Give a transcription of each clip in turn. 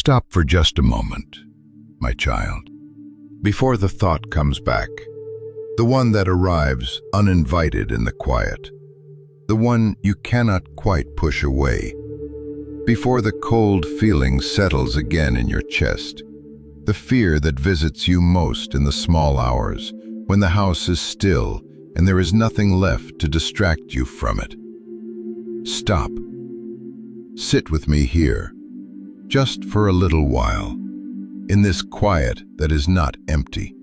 Stop for just a moment, my child, before the thought comes back. The one that arrives uninvited in the quiet. The one you cannot quite push away. Before the cold feeling settles again in your chest. The fear that visits you most in the small hours, when the house is still and there is nothing left to distract you from it. Stop. Sit with me here, just for a little while, in this quiet that is not empty,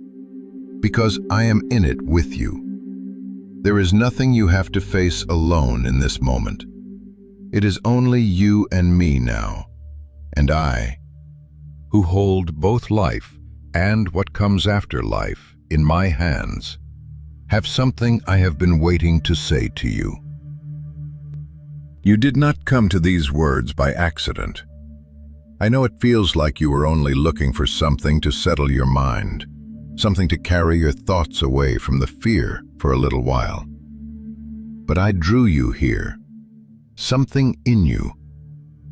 because I am in it with you. There is nothing you have to face alone in this moment. It is only you and me now, and I, who hold both life and what comes after life in my hands, have something I have been waiting to say to you. You did not come to these words by accident. I know it feels like you were only looking for something to settle your mind, something to carry your thoughts away from the fear for a little while. But I drew you here, something in you,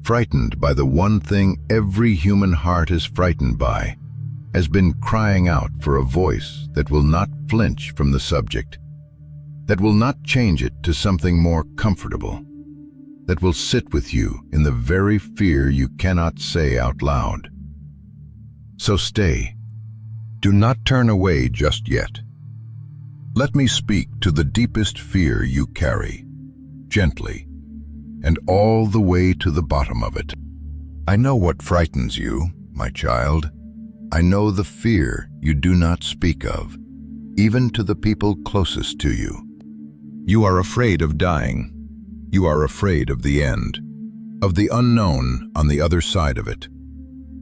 frightened by the one thing every human heart is frightened by, has been crying out for a voice that will not flinch from the subject, that will not change it to something more comfortable, that will sit with you in the very fear you cannot say out loud. So stay. Do not turn away just yet. Let me speak to the deepest fear you carry, gently, and all the way to the bottom of it. I know what frightens you, my child. I know the fear you do not speak of, even to the people closest to you. You are afraid of dying. You are afraid of the end, of the unknown on the other side of it,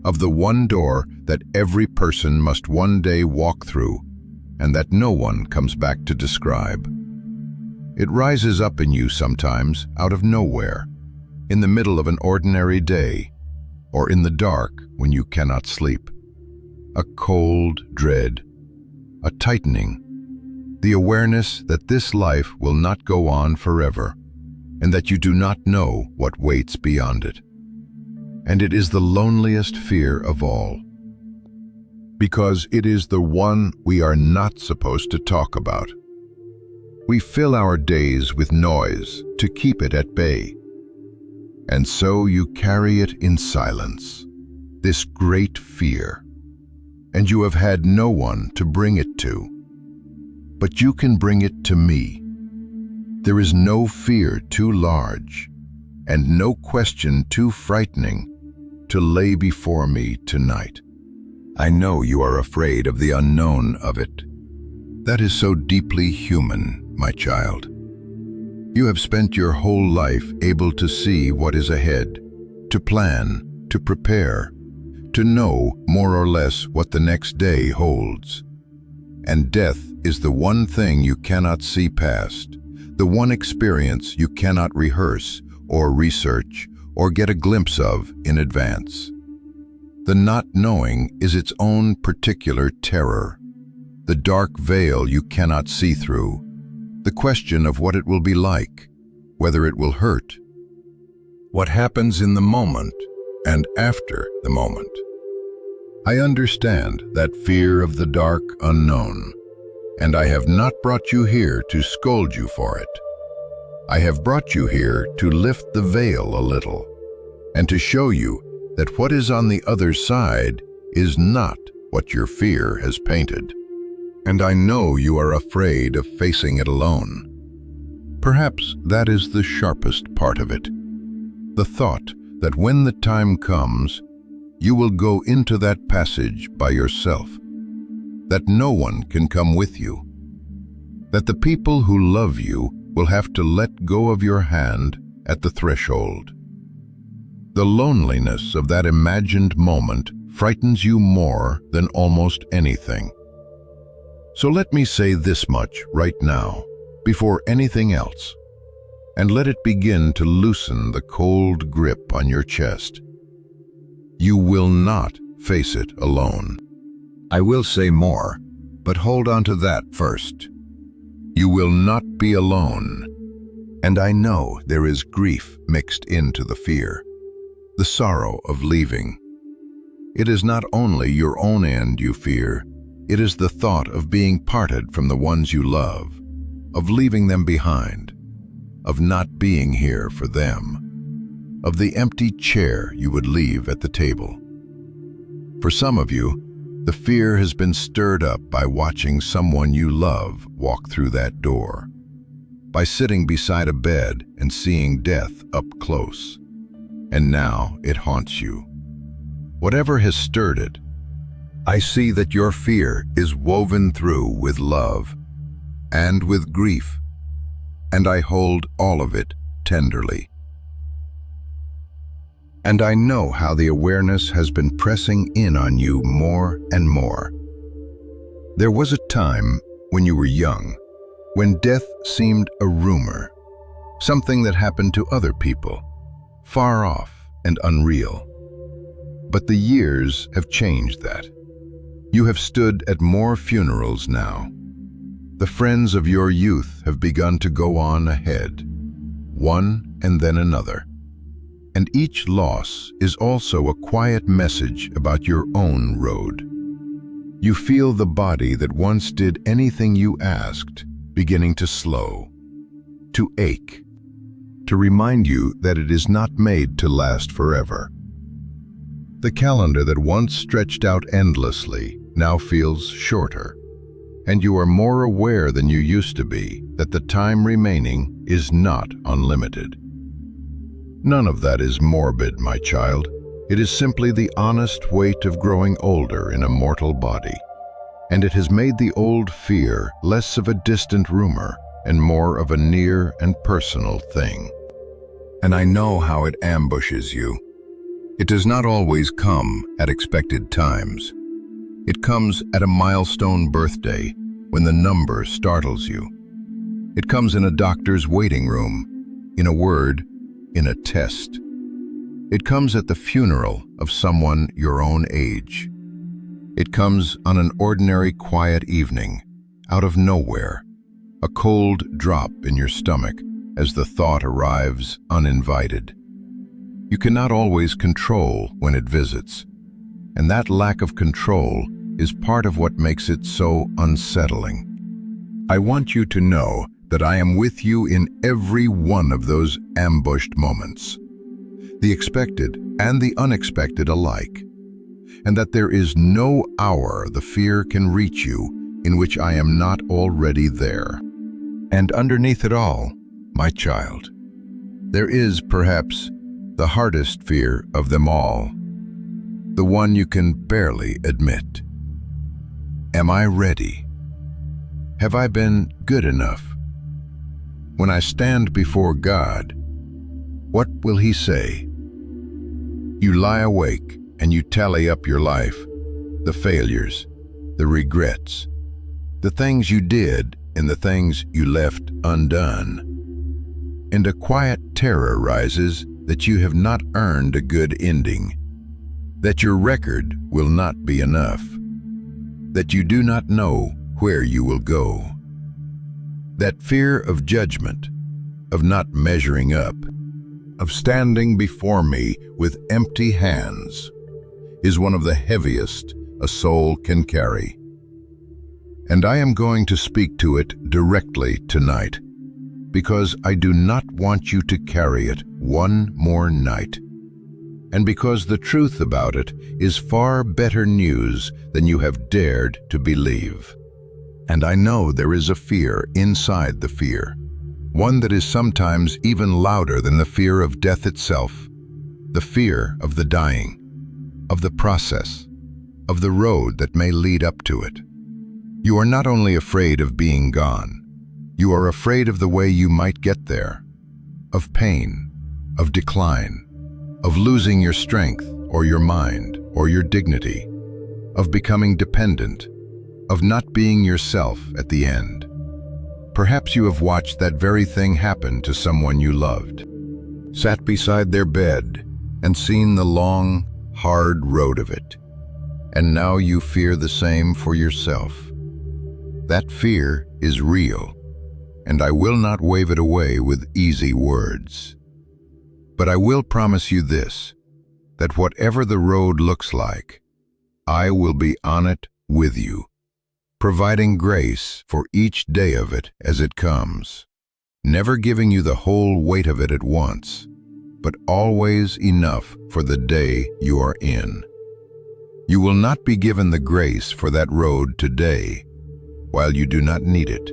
of the one door that every person must one day walk through and that no one comes back to describe. It rises up in you sometimes out of nowhere, in the middle of an ordinary day, or in the dark when you cannot sleep. A cold dread, a tightening, the awareness that this life will not go on forever, and that you do not know what waits beyond it. And it is the loneliest fear of all, because it is the one we are not supposed to talk about. We fill our days with noise to keep it at bay. And so you carry it in silence, this great fear, and you have had no one to bring it to. But you can bring it to me. There is no fear too large, and no question too frightening to lay before me tonight. I know you are afraid of the unknown of it. That is so deeply human, my child. You have spent your whole life able to see what is ahead, to plan, to prepare, to know more or less what the next day holds. And death is the one thing you cannot see past, the one experience you cannot rehearse or research or get a glimpse of in advance. The not knowing is its own particular terror, the dark veil you cannot see through, the question of what it will be like, whether it will hurt, what happens in the moment and after the moment. I understand that fear of the dark unknown, and I have not brought you here to scold you for it. I have brought you here to lift the veil a little, and to show you that what is on the other side is not what your fear has painted. And I know you are afraid of facing it alone. Perhaps that is the sharpest part of it. The thought that when the time comes, you will go into that passage by yourself, that no one can come with you, that the people who love you will have to let go of your hand at the threshold. The loneliness of that imagined moment frightens you more than almost anything. So let me say this much right now, before anything else, and let it begin to loosen the cold grip on your chest. You will not face it alone. I will say more, but hold on to that first. You will not be alone. And I know there is grief mixed into the fear, the sorrow of leaving, It is not only your own end you fear, it is the thought of being parted from the ones you love, of leaving them behind, of not being here for them, of the empty chair you would leave at the table. For some of you, the fear has been stirred up by watching someone you love walk through that door, by sitting beside a bed and seeing death up close. And now it haunts you. Whatever has stirred it, I see that your fear is woven through with love and with grief, and I hold all of it tenderly. And I know how the awareness has been pressing in on you more and more. There was a time when you were young, when death seemed a rumor, something that happened to other people, far off and unreal. But the years have changed that. You have stood at more funerals now. The friends of your youth have begun to go on ahead, one and then another. And each loss is also a quiet message about your own road. You feel the body that once did anything you asked beginning to slow, to ache, to remind you that it is not made to last forever. The calendar that once stretched out endlessly now feels shorter, and you are more aware than you used to be that the time remaining is not unlimited. None of that is morbid, my child. It is simply the honest weight of growing older in a mortal body. And it has made the old fear less of a distant rumor and more of a near and personal thing. And I know how it ambushes you. It does not always come at expected times. It comes at a milestone birthday when the number startles you. It comes in a doctor's waiting room, in a word, in a test. It comes at the funeral of someone your own age. It comes on an ordinary quiet evening, out of nowhere, a cold drop in your stomach as the thought arrives uninvited. You cannot always control when it visits, and that lack of control is part of what makes it so unsettling. I want you to know that I am with you in every one of those ambushed moments, the expected and the unexpected alike, and that there is no hour the fear can reach you in which I am not already there. And underneath it all, my child, there is perhaps the hardest fear of them all, the one you can barely admit. Am I ready? Have I been good enough? When I stand before God, what will He say? You lie awake and you tally up your life, the failures, the regrets, the things you did and the things you left undone. And a quiet terror rises that you have not earned a good ending, that your record will not be enough, that you do not know where you will go. That fear of judgment, of not measuring up, of standing before me with empty hands, is one of the heaviest a soul can carry. And I am going to speak to it directly tonight, because I do not want you to carry it one more night, and because the truth about it is far better news than you have dared to believe. And I know there is a fear inside the fear, one that is sometimes even louder than the fear of death itself, the fear of the dying, of the process, of the road that may lead up to it. You are not only afraid of being gone, you are afraid of the way you might get there, of pain, of decline, of losing your strength or your mind or your dignity, of becoming dependent, of not being yourself at the end. Perhaps you have watched that very thing happen to someone you loved, sat beside their bed and seen the long, hard road of it, and now you fear the same for yourself. That fear is real, and I will not wave it away with easy words. But I will promise you this, that whatever the road looks like, I will be on it with you, providing grace for each day of it as it comes, never giving you the whole weight of it at once, but always enough for the day you are in. You will not be given the grace for that road today, while you do not need it.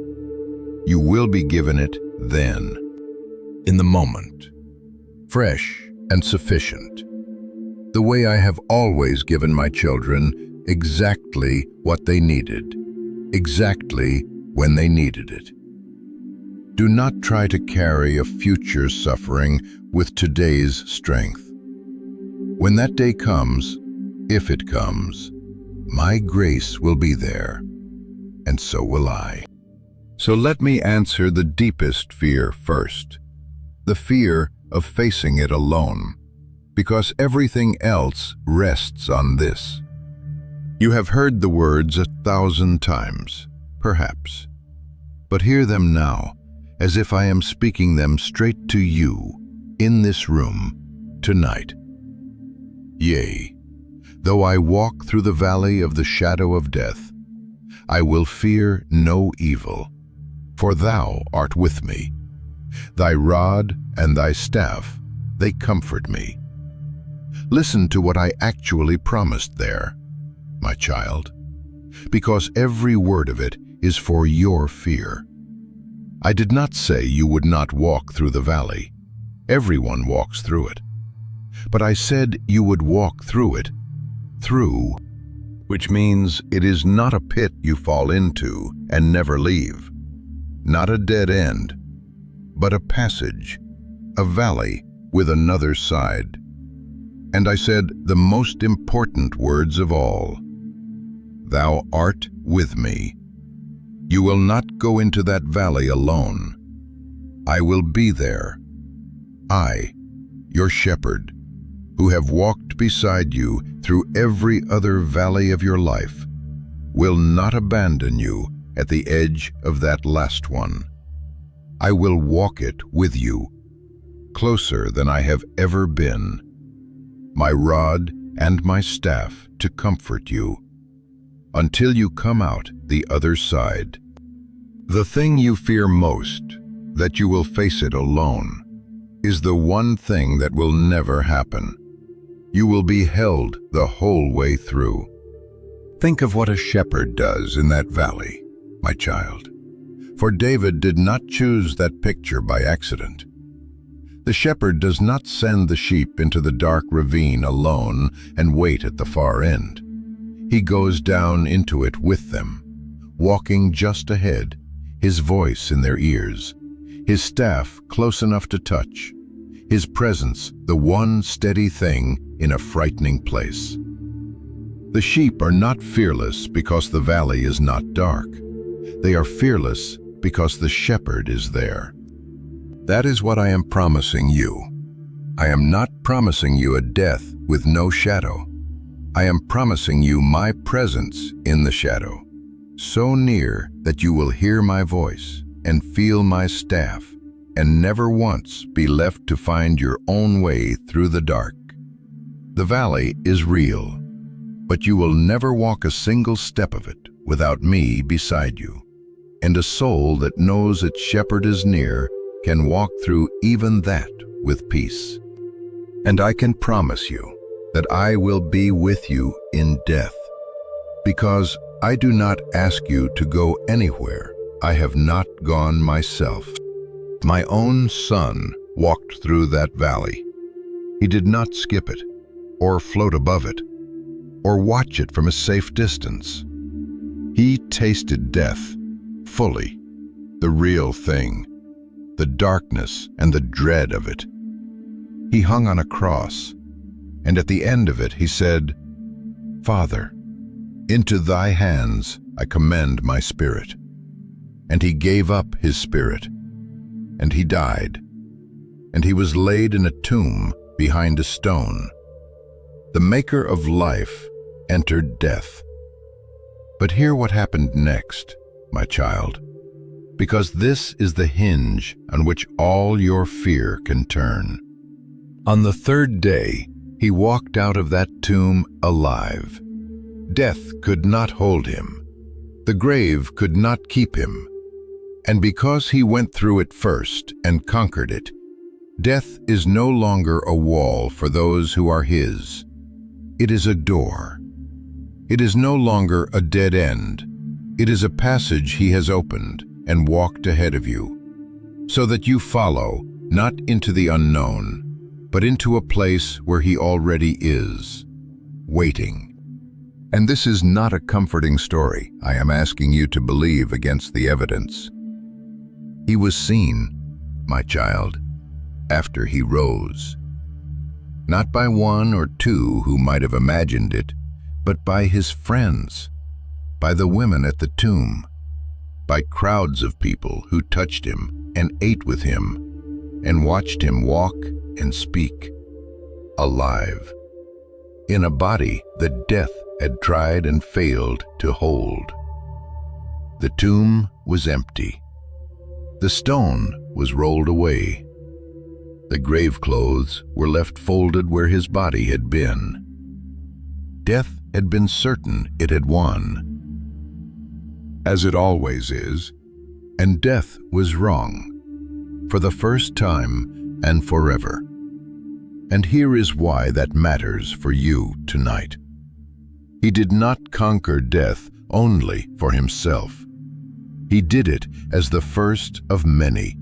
You will be given it then, in the moment, fresh and sufficient, the way I have always given my children exactly what they needed, exactly when they needed it. Do not try to carry a future suffering with today's strength. When that day comes, if it comes, my grace will be there, and so will I. So let me answer the deepest fear first, the fear of facing it alone, because everything else rests on this. You have heard the words 1,000 times, perhaps, but hear them now, as if I am speaking them straight to you, in this room, tonight. Yea, though I walk through the valley of the shadow of death, I will fear no evil, for thou art with me. Thy rod and thy staff, they comfort me. Listen to what I actually promised there, my child, because every word of it is for your fear. I did not say you would not walk through the valley. Everyone walks through it. But I said you would walk through it, which means it is not a pit you fall into and never leave, not a dead end, but a passage, a valley with another side. And I said the most important words of all, thou art with me. You will not go into that valley alone. I will be there. I, your shepherd, who have walked beside you through every other valley of your life, will not abandon you at the edge of that last one. I will walk it with you, closer than I have ever been, my rod and my staff to comfort you, until you come out the other side. The thing you fear most, that you will face it alone, is the one thing that will never happen. You will be held the whole way through. Think of what a shepherd does in that valley, my child. For David did not choose that picture by accident. The shepherd does not send the sheep into the dark ravine alone and wait at the far end. He goes down into it with them, walking just ahead, his voice in their ears, his staff close enough to touch, his presence the one steady thing in a frightening place. The sheep are not fearless because the valley is not dark. They are fearless because the shepherd is there. That is what I am promising you. I am not promising you a death with no shadow. I am promising you my presence in the shadow, so near that you will hear my voice and feel my staff, and never once be left to find your own way through the dark. The valley is real, but you will never walk a single step of it without me beside you. And a soul that knows its shepherd is near can walk through even that with peace. And I can promise you that I will be with you in death, because I do not ask you to go anywhere I have not gone myself. My own son walked through that valley. He did not skip it, or float above it, or watch it from a safe distance. He tasted death fully, the real thing, the darkness and the dread of it. He hung on a cross, and at the end of it he said, Father, into thy hands I commend my spirit. And he gave up his spirit, and he died, and he was laid in a tomb behind a stone. The maker of life entered death. But hear what happened next, my child, because this is the hinge on which all your fear can turn. On the third day, he walked out of that tomb alive. Death could not hold him. The grave could not keep him. And because he went through it first and conquered it, death is no longer a wall for those who are his. It is a door. It is no longer a dead end. It is a passage he has opened and walked ahead of you, so that you follow, not into the unknown, but into a place where he already is, waiting. And this is not a comforting story I am asking you to believe against the evidence. He was seen, my child, after he rose. Not by one or two who might have imagined it, but by his friends, by the women at the tomb, by crowds of people who touched him and ate with him and watched him walk and speak, alive, in a body that death had tried and failed to hold. The tomb was empty. The stone was rolled away. The grave clothes were left folded where his body had been. Death had been certain it had won, as it always is, and death was wrong, for the first time and forever. And here is why that matters for you tonight. He did not conquer death only for himself. He did it as the first of many,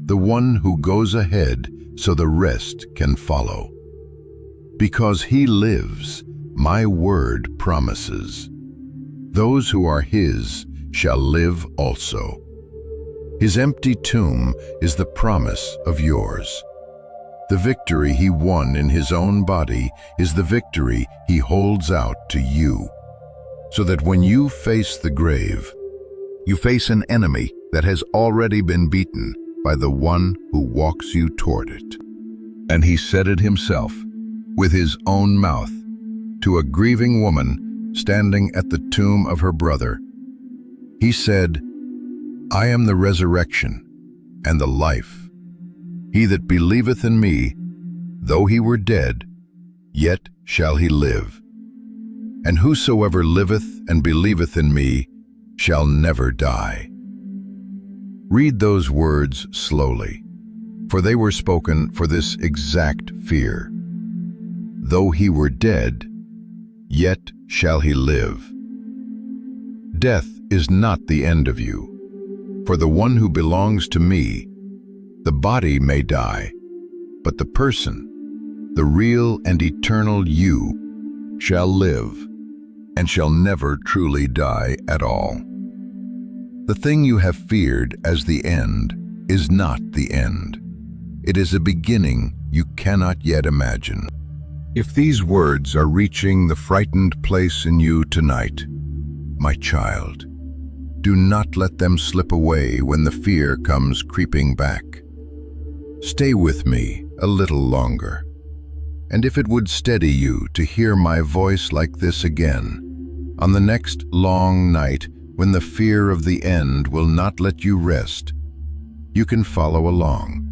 the one who goes ahead so the rest can follow. Because he lives, my word promises, those who are his shall live also. His empty tomb is the promise of yours. The victory he won in his own body is the victory he holds out to you, so that when you face the grave, you face an enemy that has already been beaten by the one who walks you toward it. And he said it himself, with his own mouth, to a grieving woman standing at the tomb of her brother. He said, I am the resurrection and the life. He that believeth in me, though he were dead, yet shall he live. And whosoever liveth and believeth in me shall never die. Read those words slowly, for they were spoken for this exact fear. Though he were dead, yet shall he live. Death is not the end of you. For the one who belongs to me, the body may die, but the person, the real and eternal you, shall live and shall never truly die at all. The thing you have feared as the end is not the end. It is a beginning you cannot yet imagine. If these words are reaching the frightened place in you tonight, my child, do not let them slip away when the fear comes creeping back. Stay with me a little longer, and if it would steady you to hear my voice like this again, on the next long night when the fear of the end will not let you rest, you can follow along,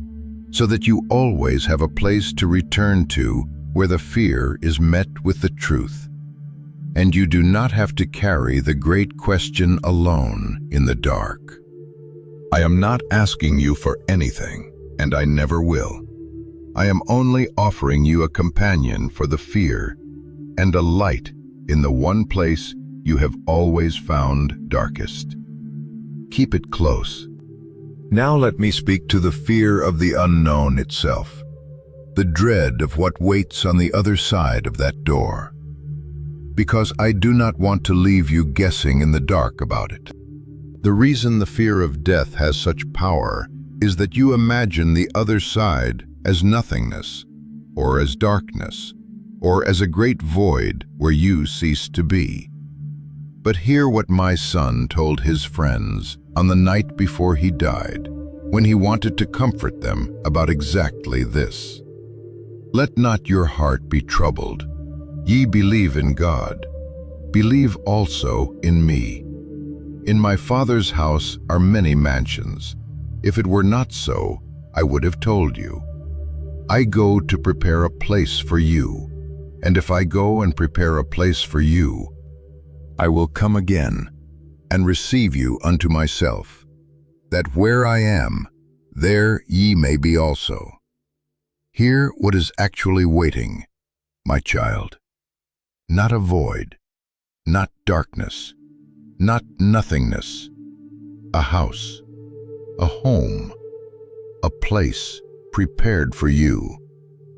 so that you always have a place to return to where the fear is met with the truth, and you do not have to carry the great question alone in the dark. I am not asking you for anything, and I never will. I am only offering you a companion for the fear and a light in the one place you have always found darkest. Keep it close. Now let me speak to the fear of the unknown itself, the dread of what waits on the other side of that door, because I do not want to leave you guessing in the dark about it. The reason the fear of death has such power is that you imagine the other side as nothingness, or as darkness, or as a great void where you cease to be. But hear what my son told his friends on the night before he died, when he wanted to comfort them about exactly this. Let not your heart be troubled. Ye believe in God. Believe also in me. In my Father's house are many mansions. If it were not so, I would have told you. I go to prepare a place for you, and if I go and prepare a place for you, I will come again and receive you unto myself, that where I am, there ye may be also. Hear what is actually waiting, my child. Not a void, not darkness, not nothingness. A house, a home, a place prepared for you,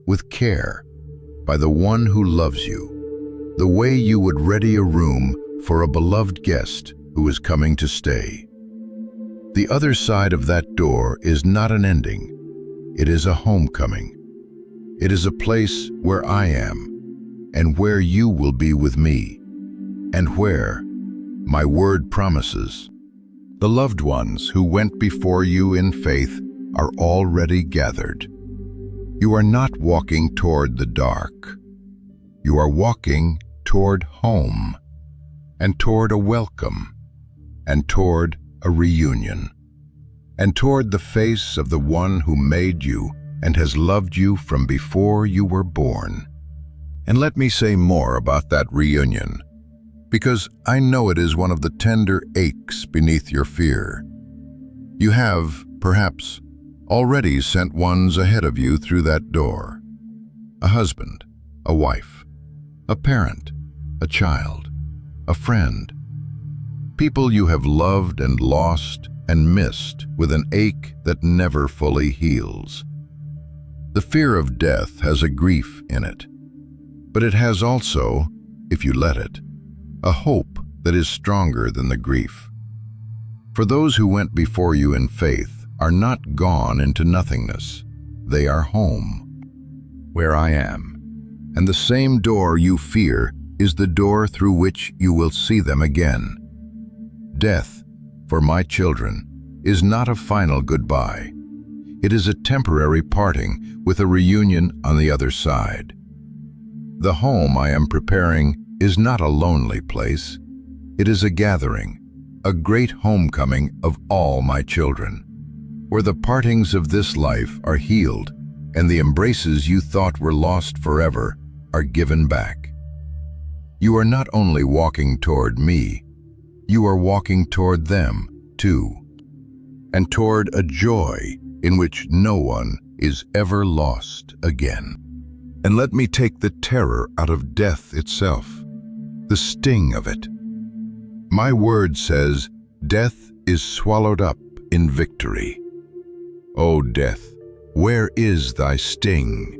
with care, by the one who loves you, the way you would ready a room for a beloved guest who is coming to stay. The other side of that door is not an ending, it is a homecoming. It is a place where I am, and where you will be with me, and where, my word promises, the loved ones who went before you in faith are already gathered. You are not walking toward the dark. You are walking toward home, and toward a welcome, and toward a reunion, and toward the face of the one who made you and has loved you from before you were born. And let me say more about that reunion, because I know it is one of the tender aches beneath your fear. You have, perhaps, already sent ones ahead of you through that door. A husband, a wife, a parent, a child, a friend. People you have loved and lost and missed with an ache that never fully heals. The fear of death has a grief in it, but it has also, if you let it, a hope that is stronger than the grief. For those who went before you in faith are not gone into nothingness. They are home, where I am. And the same door you fear is the door through which you will see them again. Death, for my children, is not a final goodbye. It is a temporary parting with a reunion on the other side. The home I am preparing is not a lonely place. It is a gathering, a great homecoming of all my children, where the partings of this life are healed and the embraces you thought were lost forever are given back. You are not only walking toward me, you are walking toward them too, and toward a joy in which no one is ever lost again. And let me take the terror out of death itself, the sting of it. My word says, death is swallowed up in victory. O death, where is thy sting?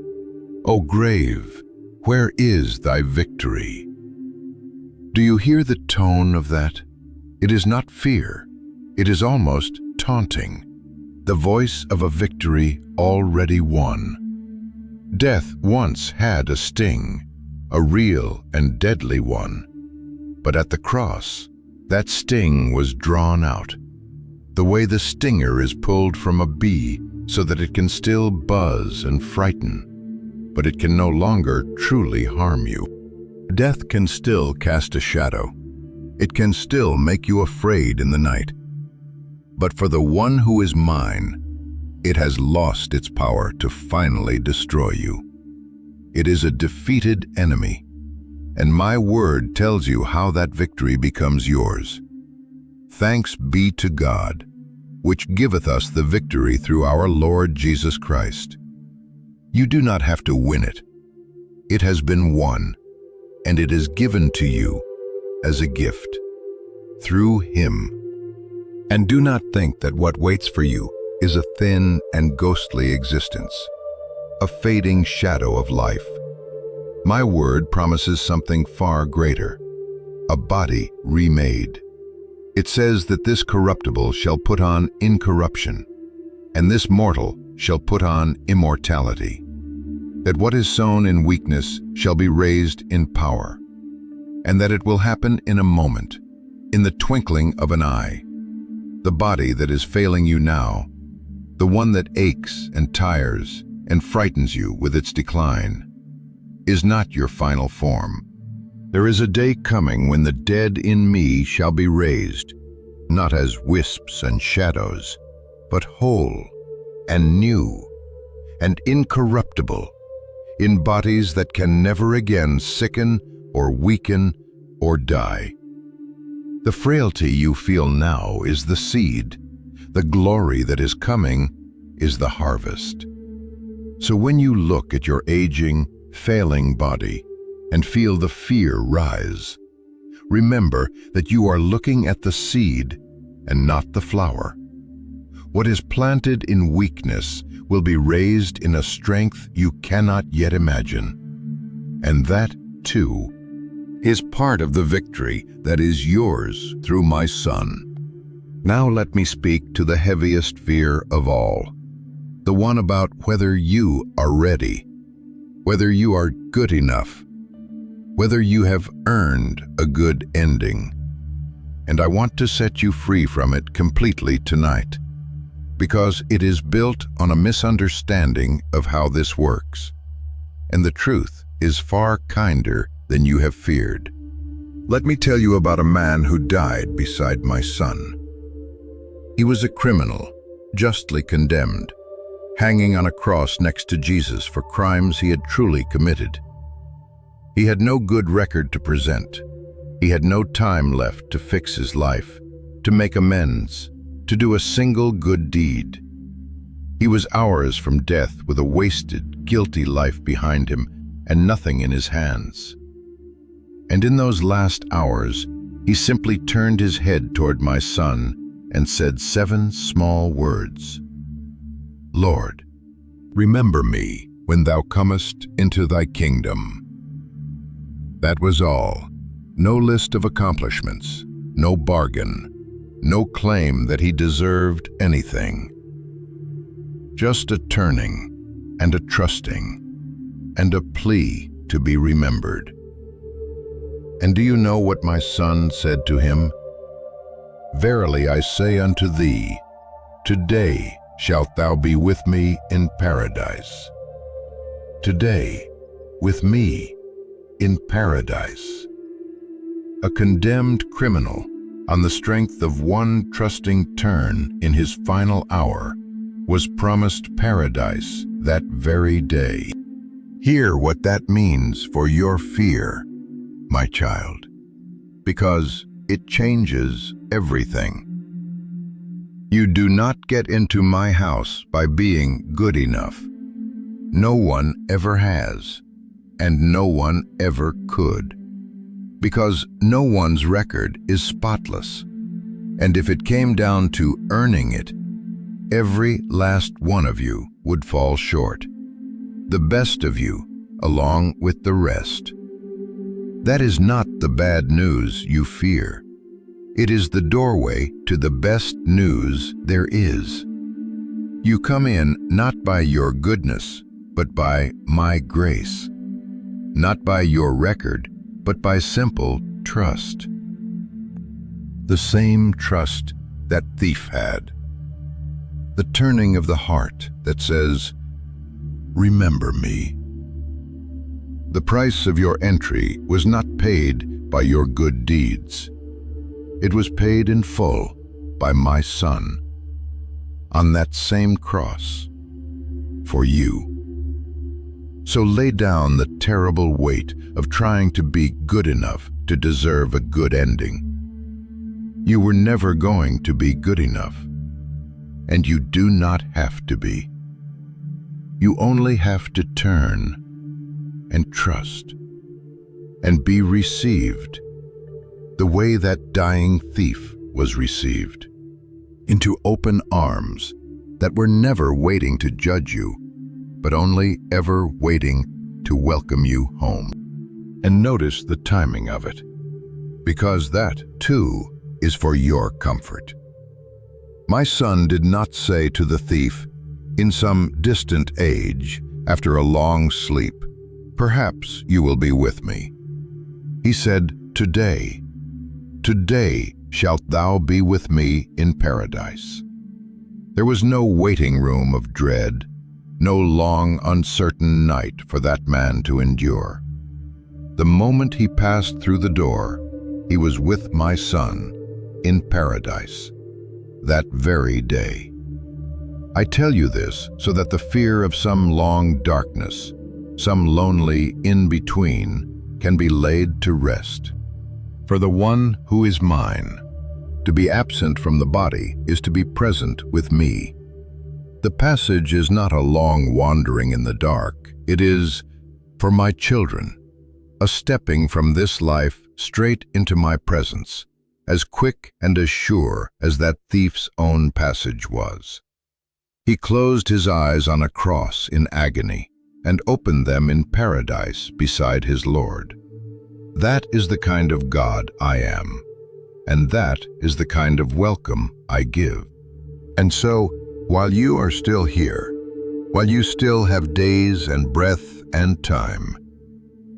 O grave, where is thy victory? Do you hear the tone of that? It is not fear, it is almost taunting, the voice of a victory already won. Death once had a sting, a real and deadly one. But at the cross, that sting was drawn out, the way the stinger is pulled from a bee so that it can still buzz and frighten, but it can no longer truly harm you. Death can still cast a shadow. It can still make you afraid in the night. But for the one who is mine, it has lost its power to finally destroy you. It is a defeated enemy, and my word tells you how that victory becomes yours. Thanks be to God, which giveth us the victory through our Lord Jesus Christ. You do not have to win it. It has been won, and it is given to you as a gift, through Him. And do not think that what waits for you is a thin and ghostly existence, a fading shadow of life. My word promises something far greater, a body remade. It says that this corruptible shall put on incorruption, and this mortal shall put on immortality, that what is sown in weakness shall be raised in power, and that it will happen in a moment, in the twinkling of an eye. The body that is failing you now, the one that aches and tires and frightens you with its decline, is not your final form. There is a day coming when the dead in me shall be raised, not as wisps and shadows, but whole and new and incorruptible, in bodies that can never again sicken or weaken or die. The frailty you feel now is the seed. The glory that is coming is the harvest. So when you look at your aging, failing body and feel the fear rise, remember that you are looking at the seed and not the flower. What is planted in weakness will be raised in a strength you cannot yet imagine. And that, too, is part of the victory that is yours through my Son. Now let me speak to the heaviest fear of all, the one about whether you are ready, whether you are good enough, whether you have earned a good ending. And I want to set you free from it completely tonight, because it is built on a misunderstanding of how this works, and the truth is far kinder than you have feared. Let me tell you about a man who died beside my son. He was a criminal, justly condemned, hanging on a cross next to Jesus for crimes he had truly committed. He had no good record to present. He had no time left to fix his life, to make amends, to do a single good deed. He was hours from death with a wasted, guilty life behind him and nothing in his hands. And in those last hours, he simply turned his head toward my son and said 7 small words. Lord, remember me when thou comest into thy kingdom. That was all. No list of accomplishments, no bargain, no claim that he deserved anything. Just a turning and a trusting and a plea to be remembered. And do you know what my son said to him? Verily I say unto thee, today shalt thou be with me in paradise. Today, with me in paradise. A condemned criminal, on the strength of one trusting turn in his final hour, was promised paradise that very day. Hear what that means for your fear, my child, because it changes everything. You do not get into my house by being good enough. No one ever has, and no one ever could, because no one's record is spotless. And if it came down to earning it, every last one of you would fall short, the best of you along with the rest. That is not the bad news you fear. It is the doorway to the best news there is. You come in not by your goodness, but by my grace. Not by your record, but by simple trust. The same trust that thief had. The turning of the heart that says, remember me. The price of your entry was not paid by your good deeds. It was paid in full by my Son on that same cross for you. So lay down the terrible weight of trying to be good enough to deserve a good ending. You were never going to be good enough, and you do not have to be. You only have to turn and trust and be received the way that dying thief was received, into open arms that were never waiting to judge you, but only ever waiting to welcome you home. And notice the timing of it, because that, too, is for your comfort. My son did not say to the thief, in some distant age, after a long sleep, perhaps you will be with me. He said, today, today shalt thou be with me in paradise. There was no waiting room of dread, no long, uncertain night for that man to endure. The moment he passed through the door, he was with my son in paradise, that very day. I tell you this so that the fear of some long darkness, some lonely in-between, can be laid to rest. For the one who is mine, to be absent from the body is to be present with me. The passage is not a long wandering in the dark. It is, for my children, a stepping from this life straight into my presence, as quick and as sure as that thief's own passage was. He closed his eyes on a cross in agony and opened them in paradise beside his Lord. That is the kind of God I am, and that is the kind of welcome I give. And so, while you are still here, while you still have days and breath and time,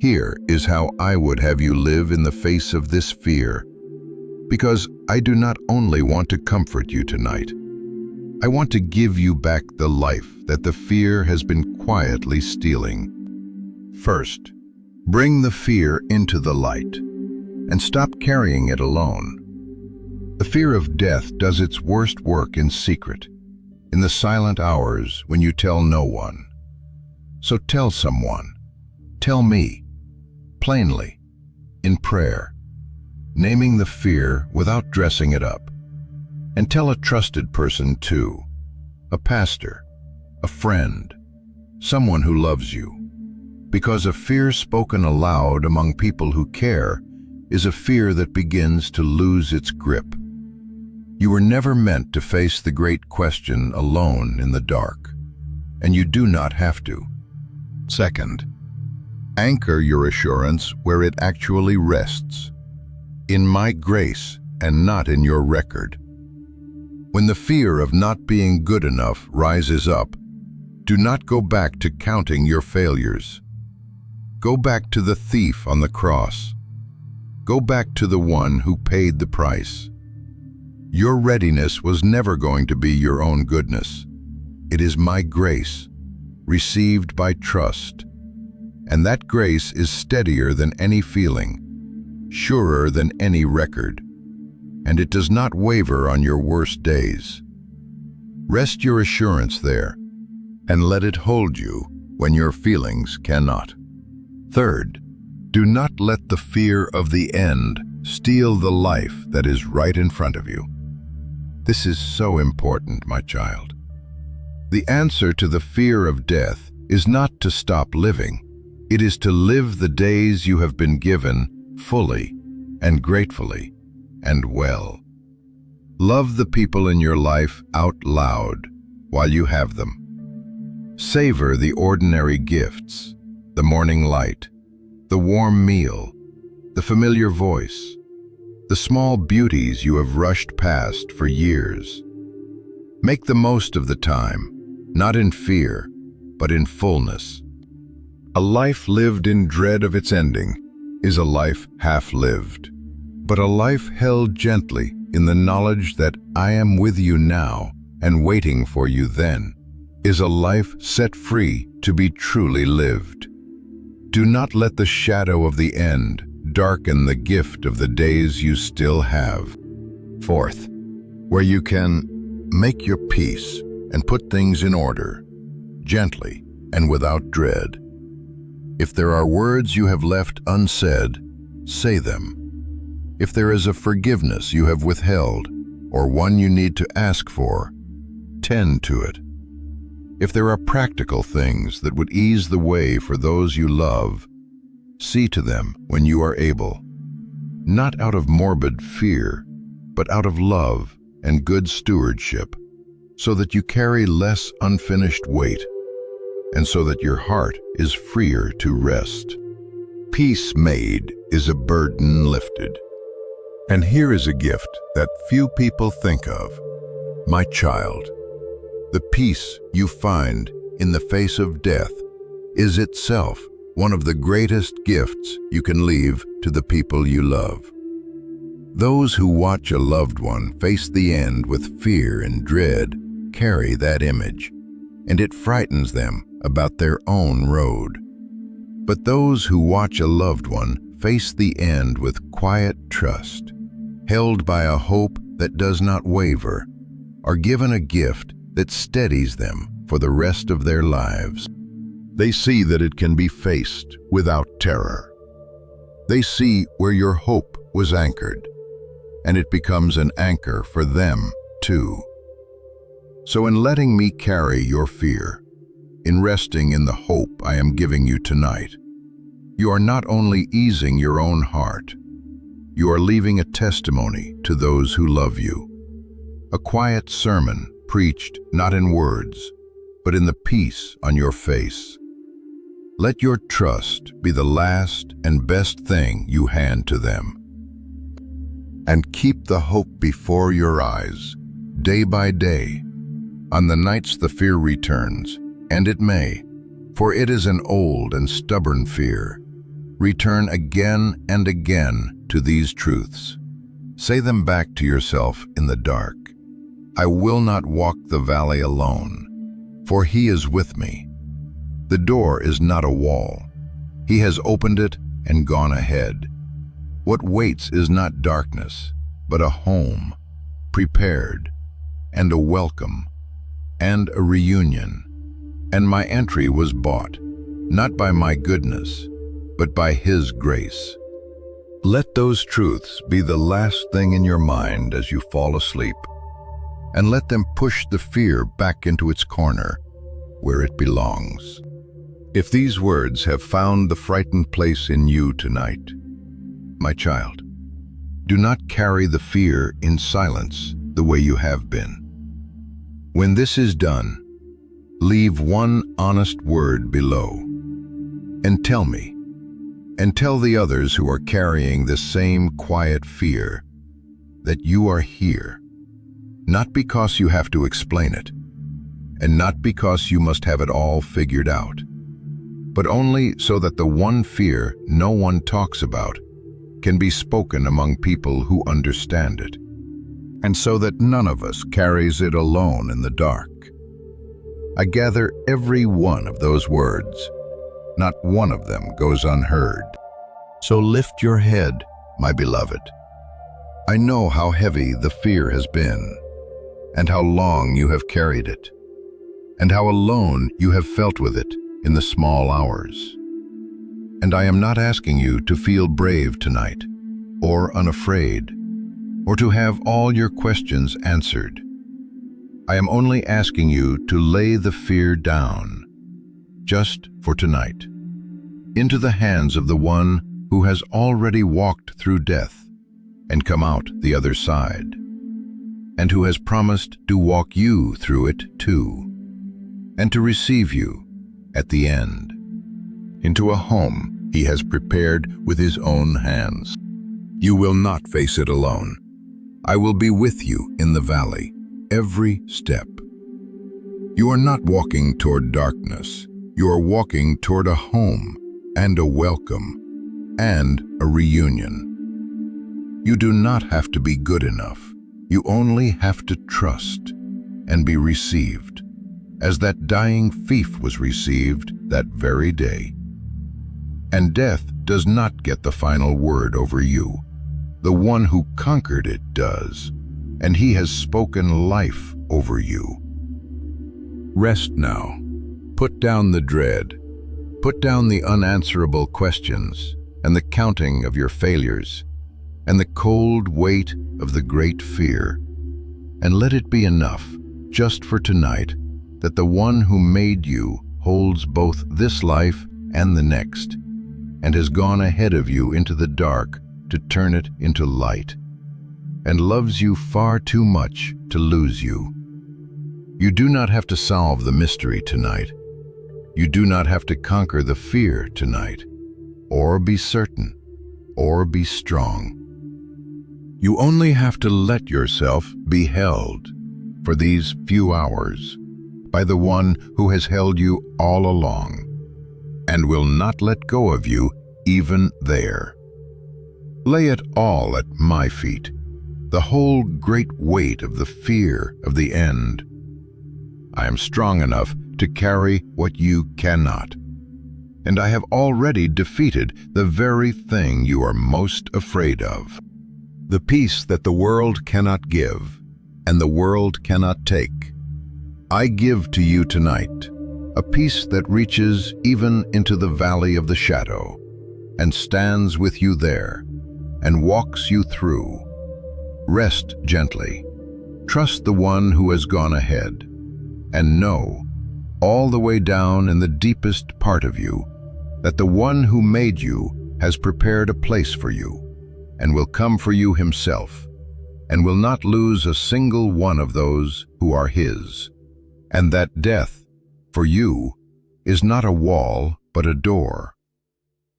here is how I would have you live in the face of this fear, because I do not only want to comfort you tonight, I want to give you back the life that the fear has been quietly stealing. First, bring the fear into the light, and stop carrying it alone. The fear of death does its worst work in secret, in the silent hours when you tell no one. So tell someone, tell me, plainly, in prayer, naming the fear without dressing it up. And tell a trusted person too, a pastor, a friend, someone who loves you. Because a fear spoken aloud among people who care is a fear that begins to lose its grip. You were never meant to face the great question alone in the dark, and you do not have to. Second, anchor your assurance where it actually rests, in my grace and not in your record. When the fear of not being good enough rises up, do not go back to counting your failures. Go back to the thief on the cross. Go back to the one who paid the price. Your readiness was never going to be your own goodness. It is my grace, received by trust. And that grace is steadier than any feeling, surer than any record, and it does not waver on your worst days. Rest your assurance there, and let it hold you when your feelings cannot. Third, do not let the fear of the end steal the life that is right in front of you. This is so important, my child. The answer to the fear of death is not to stop living. It is to live the days you have been given fully and gratefully and well. Love the people in your life out loud while you have them. Savor the ordinary gifts, the morning light, the warm meal, the familiar voice, the small beauties you have rushed past for years. Make the most of the time, not in fear, but in fullness. A life lived in dread of its ending is a life half-lived, but a life held gently in the knowledge that I am with you now and waiting for you then is a life set free to be truly lived. Do not let the shadow of the end darken the gift of the days you still have. Fourth, where you can make your peace and put things in order, gently and without dread. If there are words you have left unsaid, say them. If there is a forgiveness you have withheld, or one you need to ask for, tend to it. If there are practical things that would ease the way for those you love, see to them when you are able, not out of morbid fear, but out of love and good stewardship, so that you carry less unfinished weight, and so that your heart is freer to rest. Peace made is a burden lifted. And here is a gift that few people think of. My child, the peace you find in the face of death is itself one of the greatest gifts you can leave to the people you love. Those who watch a loved one face the end with fear and dread carry that image, and it frightens them about their own road. But those who watch a loved one face the end with quiet trust, held by a hope that does not waver, are given a gift that steadies them for the rest of their lives. They see that it can be faced without terror. They see where your hope was anchored, and it becomes an anchor for them too. So in letting me carry your fear, in resting in the hope I am giving you tonight, you are not only easing your own heart, you are leaving a testimony to those who love you. A quiet sermon preached not in words, but in the peace on your face. Let your trust be the last and best thing you hand to them. And keep the hope before your eyes, day by day, on the nights the fear returns, and it may, for it is an old and stubborn fear, return again and again to these truths. Say them back to yourself in the dark. I will not walk the valley alone, for he is with me. The door is not a wall. He has opened it and gone ahead. What waits is not darkness, but a home, prepared, and a welcome, and a reunion. And my entry was bought, not by my goodness, but by his grace. Let those truths be the last thing in your mind as you fall asleep, and let them push the fear back into its corner, where it belongs. If these words have found the frightened place in you tonight, my child, do not carry the fear in silence the way you have been. When this is done, leave one honest word below, and tell me, and tell the others who are carrying this same quiet fear, that you are here, not because you have to explain it, and not because you must have it all figured out, but only so that the one fear no one talks about can be spoken among people who understand it, and so that none of us carries it alone in the dark. I gather every one of those words. Not one of them goes unheard. So lift your head, my beloved. I know how heavy the fear has been, and how long you have carried it, and how alone you have felt with it in the small hours. And I am not asking you to feel brave tonight, or unafraid, or to have all your questions answered. I am only asking you to lay the fear down, just for tonight, into the hands of the one who has already walked through death and come out the other side, and who has promised to walk you through it too, and to receive you at the end into a home he has prepared with his own hands. You will not face it alone. I will be with you in the valley, every step. You are not walking toward darkness. You are walking toward a home and a welcome and a reunion. You do not have to be good enough. You only have to trust and be received, as that dying thief was received that very day. And death does not get the final word over you. The one who conquered it does, and he has spoken life over you. Rest now. Put down the dread. Put down the unanswerable questions and the counting of your failures and the cold weight of the great fear, and let it be enough, just for tonight, that the one who made you holds both this life and the next, and has gone ahead of you into the dark to turn it into light, and loves you far too much to lose you. You do not have to solve the mystery tonight. You do not have to conquer the fear tonight, or be certain, or be strong. You only have to let yourself be held for these few hours by the one who has held you all along and will not let go of you even there. Lay it all at my feet, the whole great weight of the fear of the end. I am strong enough to carry what you cannot, and I have already defeated the very thing you are most afraid of. The peace that the world cannot give and the world cannot take, I give to you tonight, a peace that reaches even into the valley of the shadow and stands with you there, and walks you through. Rest gently. Trust the one who has gone ahead. And know, all the way down in the deepest part of you, that the one who made you has prepared a place for you, and will come for you himself, and will not lose a single one of those who are his. And that death, for you, is not a wall, but a door.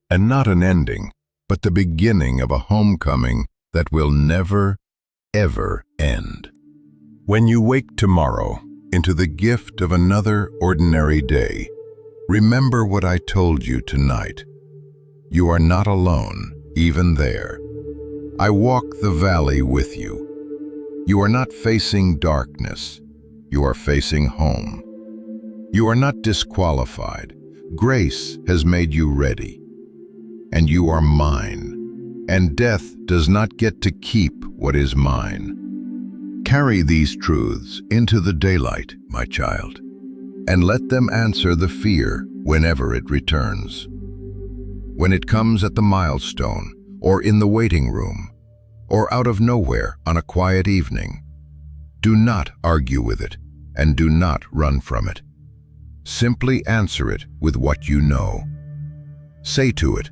And not an ending, but the beginning of a homecoming that will never, ever end. When you wake tomorrow into the gift of another ordinary day, remember what I told you tonight. You are not alone, even there. I walk the valley with you. You are not facing darkness. You are facing home. You are not disqualified. Grace has made you ready. And you are mine. And death does not get to keep what is mine. Carry these truths into the daylight, my child, and let them answer the fear whenever it returns. When it comes at the milestone, or in the waiting room, or out of nowhere on a quiet evening, do not argue with it, and do not run from it. Simply answer it with what you know. Say to it,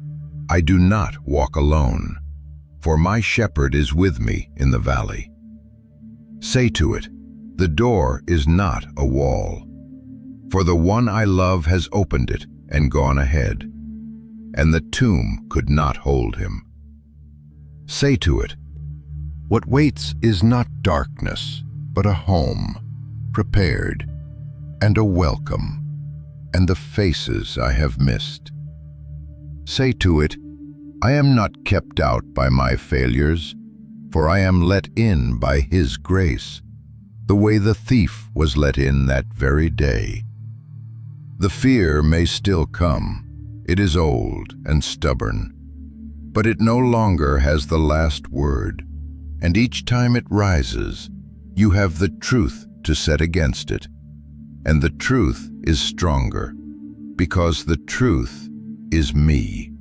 I do not walk alone, for my shepherd is with me in the valley. Say to it, the door is not a wall, for the one I love has opened it and gone ahead, and the tomb could not hold him. Say to it, what waits is not darkness, but a home, prepared, and a welcome, and the faces I have missed. Say to it, I am not kept out by my failures, for I am let in by His grace, the way the thief was let in that very day. The fear may still come. It is old and stubborn, but it no longer has the last word, and each time it rises, you have the truth to set against it, and the truth is stronger, because the truth is me.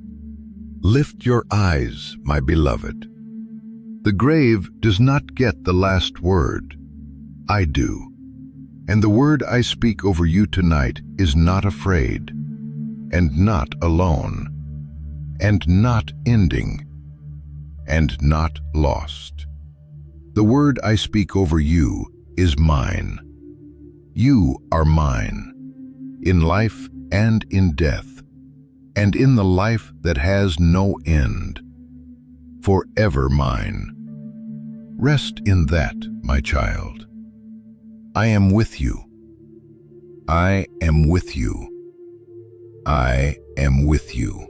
Lift your eyes, my beloved. The grave does not get the last word. I do. And the word I speak over you tonight is not afraid, and not alone, and not ending, and not lost. The word I speak over you is mine. You are mine, in life and in death, and in the life that has no end, forever mine. Rest in that, my child. I am with you. I am with you. I am with you.